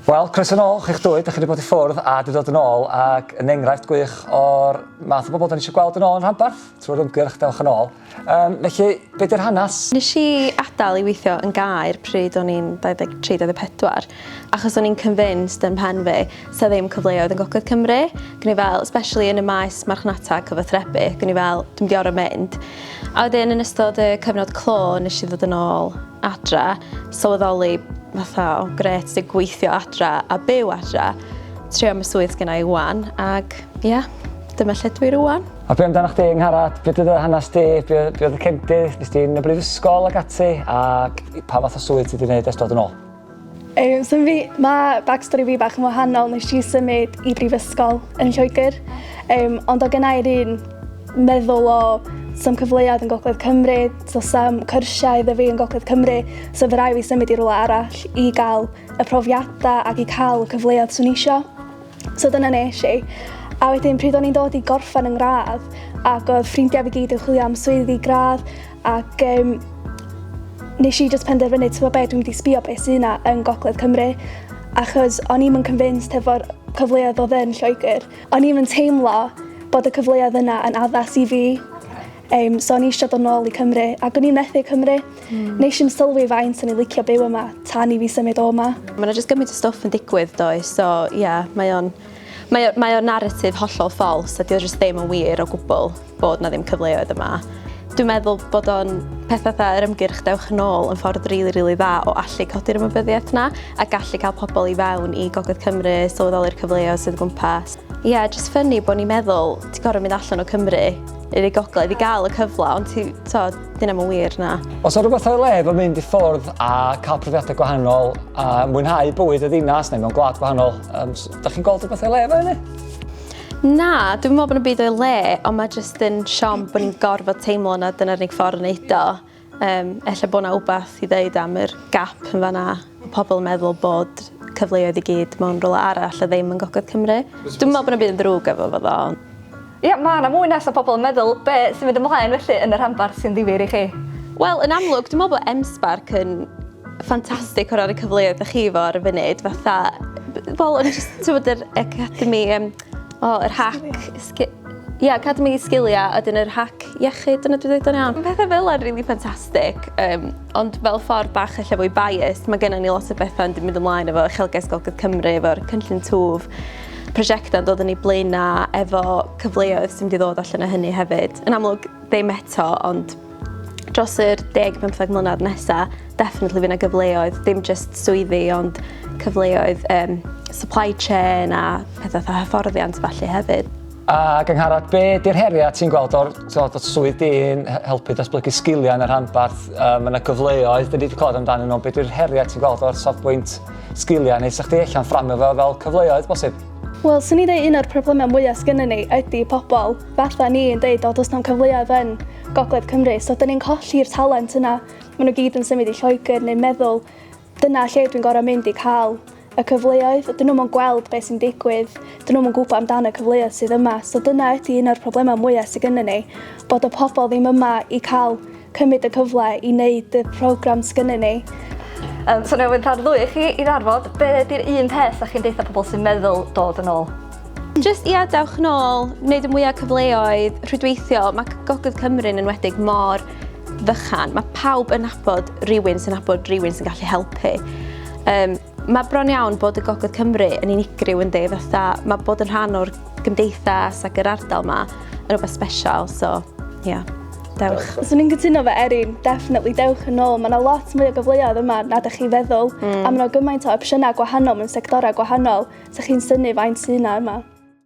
Wel, croeso nôl, chi'ch dwy, da chi wedi bod i ffwrdd a wedi dod yn ôl ac yn enghraifft gwych o'r math o bobl da ni eisiau gweld yn ôl yn Rhanbarth trwy'r ymgyrch Dewch yn ôl. Felly, be di'r hanes? Nes I adael I weithio yn Gaer pryd o'n i'n 23-24 achos o'n i'n convinced yn pen fi sa ddim cyfleoedd yn Gogledd Cymru. Gwni fel, especially yn y maes marchnata cyfathrebu, gwni fel, dwi'n dior o mynd. A wedyn yn ystod y cyfnod clo nes I ddod yn ôl adra, sylweddoli fatha, o gret, dwi'n gweithio adra a byw adra, trio am y swydd gyda I wan, ac ia, dyma lle dwi rwan. A be amdano chdi, Angharad? Be oedd y hanes di? Be oedd y cefndir? Nes di yn y brifysgol ag ati? Ac pa fath o swydd ti wedi gwneud ers dod yn ôl? Mae backstory fi bach yn wahanol. Nes I symud I brifysgol yn Lloegr. Ond o gynna I'r un meddwl o sam cyfleoedd yn Gogledd Cymru, so sam cyrsiau iddo fi yn Gogledd Cymru, so fe rai fi symud I rwle arall I gael y profiadau ac I cael y cyfleoedd swn isio. So dyna nes I. A wedyn pryd o'n i'n dod I gorffen yn gradd, ac oedd ffrindiau fi gyd yn chwilio am swyddi gradd, ac nes I just penderfynu, ti'n be, dwi'n mynd I sbio beth sy'n yna yn Gogledd Cymru, achos o'n i'm yn convinced efo'r cyfleoedd oedd yn Lloegr. O'n i'm yn teimlo bod y cyfleoedd yna yn addas I fi. So o'n I eisiau dod nôl I Cymru, ac o'n i'n methu Cymru. Nes i'n sylwi faint o'n I licio byw yma tan I fi symud o yma. Mae yna jyst gymaint o stwff yn digwydd does, so ie, mae o'n narratif hollol ffals, a di o jyst ddim yn wir o gwbl bod na ddim cyfleoedd yma. Dwi'n meddwl bod o'n peth fatha yr ymgyrch Dewch yn ôl yn ffordd rili dda o allu codi'r ymwybyddiaeth yna a gallu cael pobl I fewn I Gogledd Cymru, sylweddoli'r cyfleoedd sydd o gwmpas. Ie, jyst ffynnu bod ni'n meddwl ti'n gorfod mynd allan o Cymru i'r Gogledd I gael y cyfle, ond dyna mae'n wir na. Os o rhywbeth o'i le efo mynd I ffwrdd a cael profiadau gwahanol a mwynhau bwyd y ddinas neu mewn gwlad gwahanol, da chi'n gweld rhywbeth o'i le efo hynny? Na, dwi'n meddwl bod yna byd o'i le, ond mae jyst yn siom bod ni'n gorfod teimlo na dyna'r unig ffordd yn neud o. Ella bod yna wbath I ddeud am yr gap yn fan'na, o pobl yn meddwl bod cyfleoedd I gyd mewn rhywle arall a ddim yn Gogledd Cymru. Dwi'n meddwl bod yna byd yn ddrwg efo fo ddo. Ie, mae yna mwy nes o pobl yn meddwl be sy'n mynd ymlaen felly yn y Rhanbarth sy'n ddifyr I chi? Wel, yn amlwg, dwi'n meddwl bod M-SParc yn ffantastig o ran y cyfleoedd ych chi fo ar y funud. Fatha, wel, o'n I jyst, ti'n bod yr academi, yr hack, academi sgiliau, a dyn yr hack iechyd, yna dwi'n dweud o'n iawn. Pethau fel yna'n rili ffantastig, ond fel ffordd bach allan fwy biased, mae gennym ni lot o bethau yn mynd ymlaen efo Uchelgais Gogledd Cymru, efo'r cynllun twf, prosiectau'n dod yn ei blaenau efo cyfleoedd sy'n mynd I ddod allan o hynny hefyd. Yn amlwg, ddim eto, ond dros yr 10-15 mlynedd nesaf, definitely fydd yna gyfleoedd, ddim just swyddi, ond cyfleoedd supply chain a pethau fatha hyfforddiant felly hefyd. Ac Angharad, be di'r heriau ti'n gweld o'r swydd di'n helpu datblygu sgiliau yn y Rhanbarth? Mae yna gyfleoedd, dyn ni wedi clywed amdanyn nhw. Be di'r heriau ti'n gweld o'r safbwynt sgiliau, neu sa'ch chi allan fframio fe fel cyfleoedd bosib? Wel, swn I dweud un o'r problemau mwyaf sgynnon ni ydy pobl fatha ni yn dweud o does na'm cyfleoedd yn Gogledd Cymru, so dyn ni'n colli'r talent yna. Maen nhw gyd yn symud I Lloegr neu meddwl dyna lle dwi'n gorfod mynd I cael y cyfleoedd. Dyn nhw'n gweld beth sy'n digwydd, dyn nhw'n gwybod amdano y cyfleoedd sydd yma. So dyna ydy un o'r problemau mwyaf sydd gynnon ni, bod y pobl ddim yma I cael cymryd y cyfle I wneud y program sgynnon ni. So newydd rhan ddwy chi I ddarfod, be di'r un peth a chi'n deitha pobl sy'n meddwl dod yn ôl? Just dewch yn ôl, wneud y mwyaf cyfleoedd, rhwydweithio, mae Gogledd Cymru'n enwedig mor fychan. Mae pawb yn nabod rhywun sy'n nabod rhywun sy'n gallu helpu. Mae bron iawn bod y Gogledd Cymru yn unigryw yn dweud fatha, mae bod yn rhan o'r gymdeithas ac yr ardal yma yn rhywbeth special, so dewch. Swn i'n cytuno fe Erin, definitely dewch yn ôl. Mae yna lot mwy o gyfleoedd yma na ydych chi feddwl, a mae yna gymaint o opsiynau gwahanol mewn sectorau gwahanol, so chi'n synnu faint sy'n yna yma.